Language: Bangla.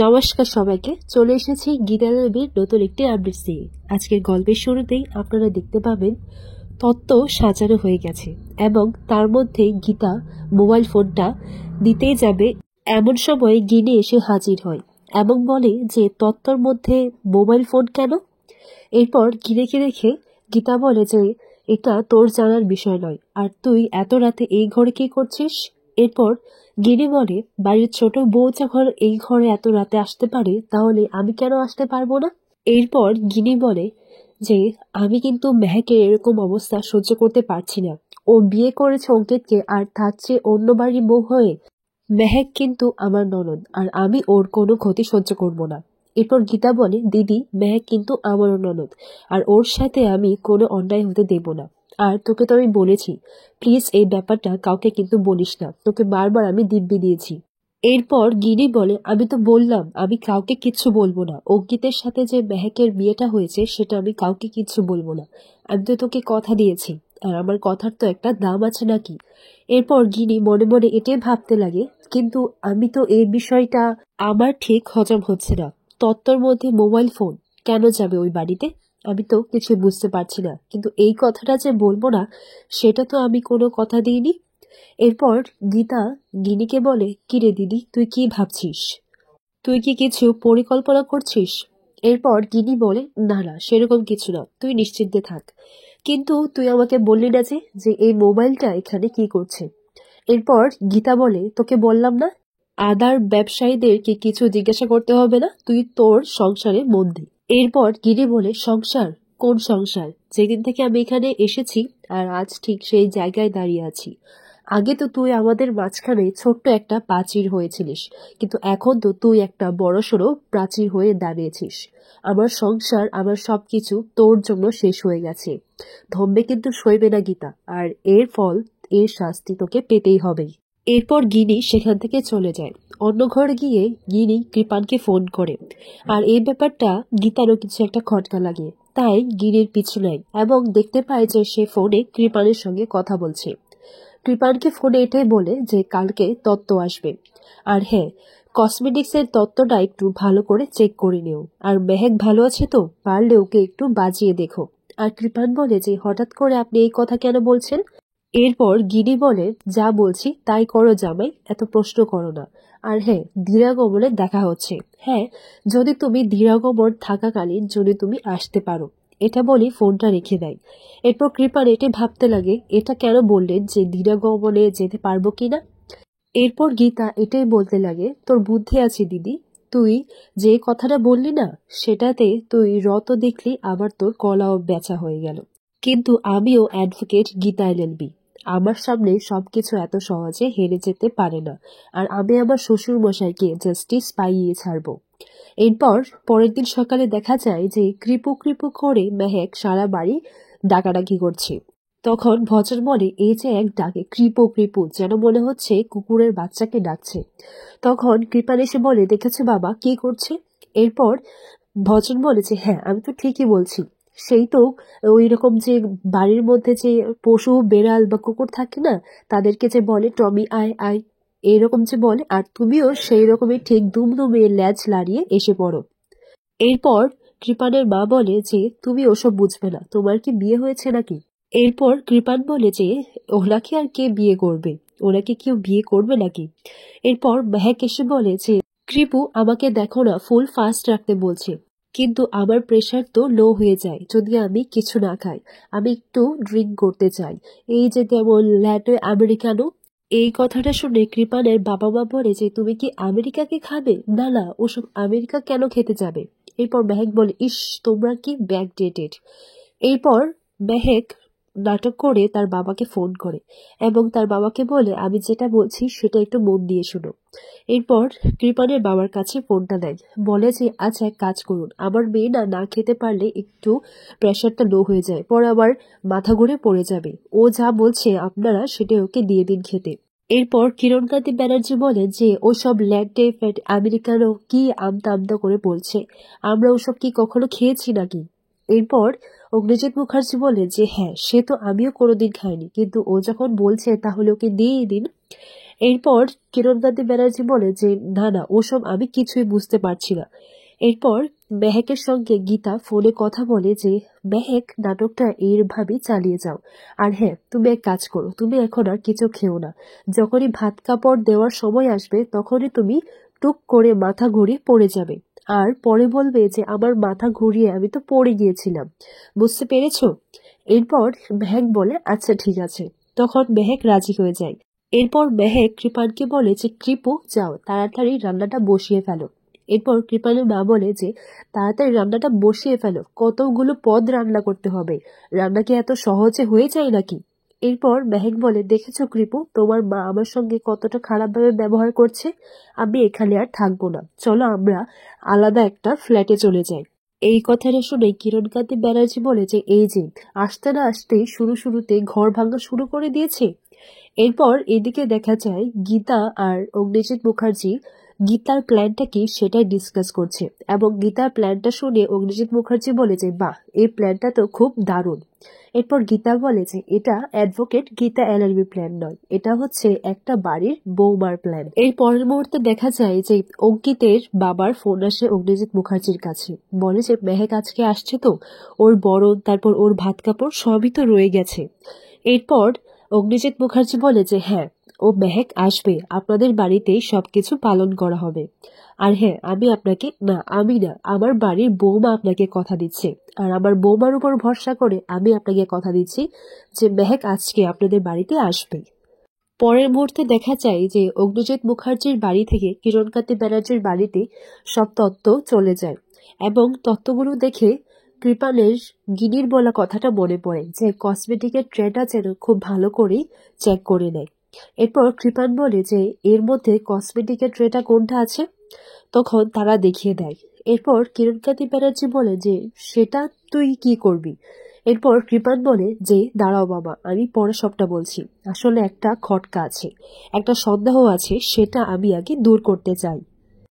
নমস্কার সবাইকে, চলে এসেছি গীতা দেবীর নতুন একটি আপডেট নিয়ে। আজকের গল্পের শুরুতেই আপনারা দেখতে পাবেন তত্ত্ব সাজানো হয়ে গেছে এবং তার মধ্যে গীতা মোবাইল ফোনটা দিতেই যাবে, এমন সময় গিনি এসে হাজির হয় এবং বলে যে তত্ত্বর মধ্যে মোবাইল ফোন কেন। এরপর গিনেকে রেখে গীতা বলে যে এটা তোর জানার বিষয় নয়, আর তুই এত রাতে এই ঘরে কি করছিস। এরপর গিনি বলে বাড়ির ছোট বউ যখন এই ঘরে এত রাতে আসতে পারে তাহলে আমি কেন আসতে পারবো না। এরপর গিনি বলে যে আমি কিন্তু মেহেকের এরকম অবস্থা সহ্য করতে পারছি না। ও বিয়ে করেছে অঙ্কিতকে, আর থাকছে অন্য বাড়ির বউ হয়ে। মেহেক কিন্তু আমার ননদ, আর আমি ওর কোনো ক্ষতি সহ্য করব না। এরপর গীতা বলে দিদি, মেহেক কিন্তু আমারও ননদ, আর ওর সাথে আমি কোনো অন্যায় হতে দেব না। আর তোকে তো আমি বলেছি প্লিজ এই ব্যাপারটা কাউকে কিন্তু বলিস না, তোকে বারবার আমি দিব্যি দিয়েছি। এরপর গিনি বলে আমি তো বললাম আমি কাউকে কিচ্ছু বলবো না, অঙ্কিতের সাথে যে মেহেকের বিয়েটা হয়েছে সেটা আমি কাউকে কিচ্ছু বলবো না। আমি তো তোকে কথা দিয়েছি, আর আমার কথার তো একটা দাম আছে নাকি। এরপর গিনি মনে মনে এটাই ভাবতে লাগে, কিন্তু আমি তো এই বিষয়টা আমার ঠিক হজম হচ্ছে না। তত্ত্বর মধ্যে মোবাইল ফোন কেন যাবে ওই বাড়িতে, আমি তো কিছু বুঝতে পারছি না। কিন্তু এই কথাটা যে বলবো না সেটা তো আমি কোনো কথা দিইনি। এরপর গীতা গিনিকে বলে কিরে দিদি, তুই কি ভাবছিস, তুই কি কিছু পরিকল্পনা করছিস। এরপর গিনি বলে না না, সেরকম কিছু না, তুই নিশ্চিন্তে থাক। কিন্তু তুই আমাকে বললি না যে এই মোবাইলটা এখানে কি করছে। এরপর গীতা বলে তোকে বললাম না আদার ব্যবসায়ীদেরকে কিছু জিজ্ঞাসা করতে হবে না, তুই তোর সংসারে মন দে। এরপর গিরি বলে সংসার, কোন সংসার, যেদিন থেকে আমি এখানে এসেছি আর আজ ঠিক সেই জায়গায় দাঁড়িয়ে আছি। আগে তো তুই আমাদের মাঝখানে ছোট্ট একটা প্রাচীর হয়েছিলিস, কিন্তু এখন তো তুই একটা বড়সড় প্রাচীর হয়ে দাঁড়িয়েছিস। আমার সংসার, আমার সবকিছু তোর জন্য শেষ হয়ে গেছে। ধম্মে কিন্তু সইবে না গীতা, আর এর ফল, এর শাস্তি তোকে পেতেই হবে। এরপর গিনি সেখান থেকে চলে যায়। অন্য ঘরে গিয়ে গিনি কৃপানকে ফোন করে, আর এই ব্যাপারটা গীতারও কিছু একটা খটকা লাগে। তাই গিনির পিছু নেয় এবং দেখতে পায় যে সে ফোনে কৃপানের সঙ্গে কথা বলছে। কৃপানকে ফোনে এটাই বলে যে কালকে তত্ত্ব আসবে, আর হ্যাঁ, কসমেটিক্সের তত্ত্বটা একটু ভালো করে চেক করে নিও, আর মেহেক ভালো আছে তো, পারলে ওকে একটু বাজিয়ে দেখো। আর কৃপান বলে যে হঠাৎ করে আপনি এই কথা কেন বলছেন। এরপর গিনি বলে যা বলছি তাই করো জামাই, এত প্রশ্ন করো না। আর হ্যাঁ, ধীরাগমনে দেখা হচ্ছে। হ্যাঁ, যদি তুমি ধীরাগমন থাকাকালীন যদি তুমি আসতে পারো। এটা বলি ফোনটা রেখে দেয়। এরপর কৃপান এটি ভাবতে লাগে এটা কেন বললেন যে ধীরাগমনে যেতে পারবো কিনা। এরপর গীতা এটাই বলতে লাগে তোর বুদ্ধি আছে দিদি, তুই যে কথাটা বললি না সেটাতে তুই রত দেখলি আবার তোর কলাও বেচা হয়ে গেল। কিন্তু আমিও অ্যাডভোকেট গীতা এলএলবি, আমার সামনে সবকিছু এত সহজে হেরে যেতে পারে না, আর আমি আমার শ্বশুর মশাইকে জাস্টিস পাইয়ে ছাড়বো। এরপর পরের দিন সকালে দেখা যায় যে কৃপু কৃপু করে মেহেক সারা বাড়ি ডাকাডাকি করছে। তখন ভজন বলে এই যে এক ডাকে কৃপু কৃপু, যেন মনে হচ্ছে কুকুরের বাচ্চাকে ডাকছে। তখন কৃপান এসে বলে দেখেছো বাবা কি করছে। এরপর ভজন বলে যে হ্যাঁ, আমি তো ঠিকই বলছি, সেই তো ওই রকম যে বাড়ির মধ্যে যে পশু বেড়াল বা কুকুর থাকে না, তাদেরকে যে বলে টমি আয় আয়, এরকম যে বলে, আর তুমিও সেই রকমই ঠিক দুমদুমে ল্যাজ লাড়িয়ে এসে পড়ো। এরপর কৃপানের মা বলে যে তুমি ওসব বুঝবে না, তোমার কি বিয়ে হয়েছে নাকি। এরপর কৃপান বলে যে ওনাকে আর কে বিয়ে করবে, ওনাকে কেউ বিয়ে করবে নাকি। এরপর মেহেক এসে বলে যে কৃপু আমাকে দেখো না, ফুল ফাস্ট রাখতে বলছে, কিন্তু আমার প্রেশার তো লো হয়ে যায় যদি আমি কিছু না খাই, আমি একটু ড্রিঙ্ক করতে চাই, এই যে যেমন ল্যাটে আমেরিকানো। এই কথাটা শুনে কৃপানের বাবা মা বলে যে তুমি কি আমেরিকাকে খাবে, না না ওসব আমেরিকা কেন খেতে যাবে। এরপর মেহেক বলে ইস তোমরা কি ব্যাক ডেটেড। এরপর মেহেক নাটক করে তার বাবাকে ফোন করে এবং তার বাবাকে বলে আমি যেটা বলছি সেটা একটু মন দিয়ে শোনো। এরপর কৃপানের বাবার কাছে ফোনটা দেয়, বলে যে আচ্ছা এক কাজ করুন, আমার মেয়ে না না খেতে পারলে একটু প্রেশারটা লো হয়ে যায়, পর আবার মাথা ঘুরে পড়ে যাবে, ও যা বলছে আপনারা সেটা ওকে দিয়ে দিন খেতে। এরপর কিরণকান্তি ব্যানার্জি বলেন যে ওসব ল্যাটে ফ্যাট আমেরিকানো কি আমতা আমতা করে বলছে, আমরা ওসব কি কখনো খেয়েছি নাকি। এরপর অগ্নিজিৎ মুখার্জি বলে যে হ্যাঁ সে তো আমিও কোনোদিন খাইনি, কিন্তু ও যখন বলছে তাহলে ওকে দিয়ে দিন। এরপর কিরণকান্তি ব্যানার্জি বলে যে না না, ওসব আমি কিছুই বুঝতে পারছি না। এরপর মেহেকের সঙ্গে গীতা ফোনে কথা বলে যে মেহেক, নাটকটা এইভাবেই চালিয়ে যাও। আর হ্যাঁ, তুমি এক কাজ করো, তুমি এখন আর কিছু খেও না। যখনই ভাত কাপড় দেওয়ার সময় আসবে তখনই তুমি টুক করে মাথা ঘুরিয়ে পড়ে যাবে। আর পরে বলবে যে আমার মাথা ঘুরিয়ে আমি তো পড়ে গিয়েছিলাম, বুঝতে পেরেছো? এরপর মেহেক বলে আচ্ছা ঠিক আছে। তখন মেহেক রাজি হয়ে যায়। এরপর মেহেক কৃপানকে বলে যে কৃপু, যাও তাড়াতাড়ি রান্নাটা বসিয়ে ফেলো। এরপর কৃপানের মা বলে যে তাড়াতাড়ি রান্নাটা বসিয়ে ফেলো, কতগুলো পদ রান্না করতে হবে, রান্না কি এত সহজে হয়ে যায় নাকি? এরপর মেহেক বলে দেখেছো কৃপু, তোমার মা আমার সঙ্গে কতটা খারাপভাবে ব্যবহার করছে, আমি এখানে আর থাকবো না, চলো আমরা আলাদা একটা ফ্ল্যাটে চলে যাই। এই কথাটা শুনে কিরণকান্তি ব্যানার্জি বলে যে এই যে আসতে না আসতেই শুরুতে ঘর ভাঙা শুরু করে দিয়েছে। এরপর এদিকে দেখা যায় গীতা আর অগ্নিজিৎ মুখার্জি গীতার প্ল্যানটা কি সেটাই ডিসকাস করছে, এবং গীতার প্ল্যানটা শুনে অগ্নিজিৎ মুখার্জি বলে যে বাহ, এই প্ল্যানটা তো খুব দারুণ। এরপর গীতা বলে যে এটা অ্যাডভোকেট গীতা এলএলবি প্ল্যান নয়, এটা হচ্ছে একটা বাড়ির বৌমার প্ল্যান। এর পরের মুহূর্তে দেখা যায় যে অঙ্কিতের বাবার ফোন আসে অগ্নিজিৎ মুখার্জির কাছে, বলে যে মেহেক আজকে আসছে তো, ওর বরণ তারপর ওর ভাত কাপড় সবই তো রয়ে গেছে। এরপর অগ্নিজিৎ মুখার্জি বলে যে হ্যাঁ, ও মেহেক আসবে, আপনাদের বাড়িতেই সবকিছু পালন করা হবে। আর হ্যাঁ, আমি না, আমার বাড়ির বৌমা আপনাকে কথা দিচ্ছে, আর আমার বৌমার উপর ভরসা করে আমি আপনাকে কথা দিচ্ছি যে মেহেক আজকে আপনাদের বাড়িতে আসবে। পরের মুহূর্তে দেখা যায় যে অগ্নিজিৎ মুখার্জির বাড়ি থেকে কিরণকান্তি ব্যানার্জির বাড়িতে সব তত্ত্ব চলে যায়, এবং তত্ত্বগুলো দেখে কৃপানের গিনির বলা কথাটা মনে পড়ে যে কসমেটিকের ট্রেটা যেন খুব ভালো করে চেক করে নেয়। এরপর কৃপান বলে যে এর মধ্যে কসমেটিকের ট্রেটা কোনটা আছে, তখন তারা দেখিয়ে দেয়। এরপর কিরণকান্তি ব্যানার্জি বলে যে সেটা তুই কি করবি? এরপর কৃপান বলে যে দাঁড়াও বাবা, আমি পরে সবটা বলছি, আসলে একটা খটকা আছে, একটা সন্দেহ আছে, সেটা আমি আগে দূর করতে চাই।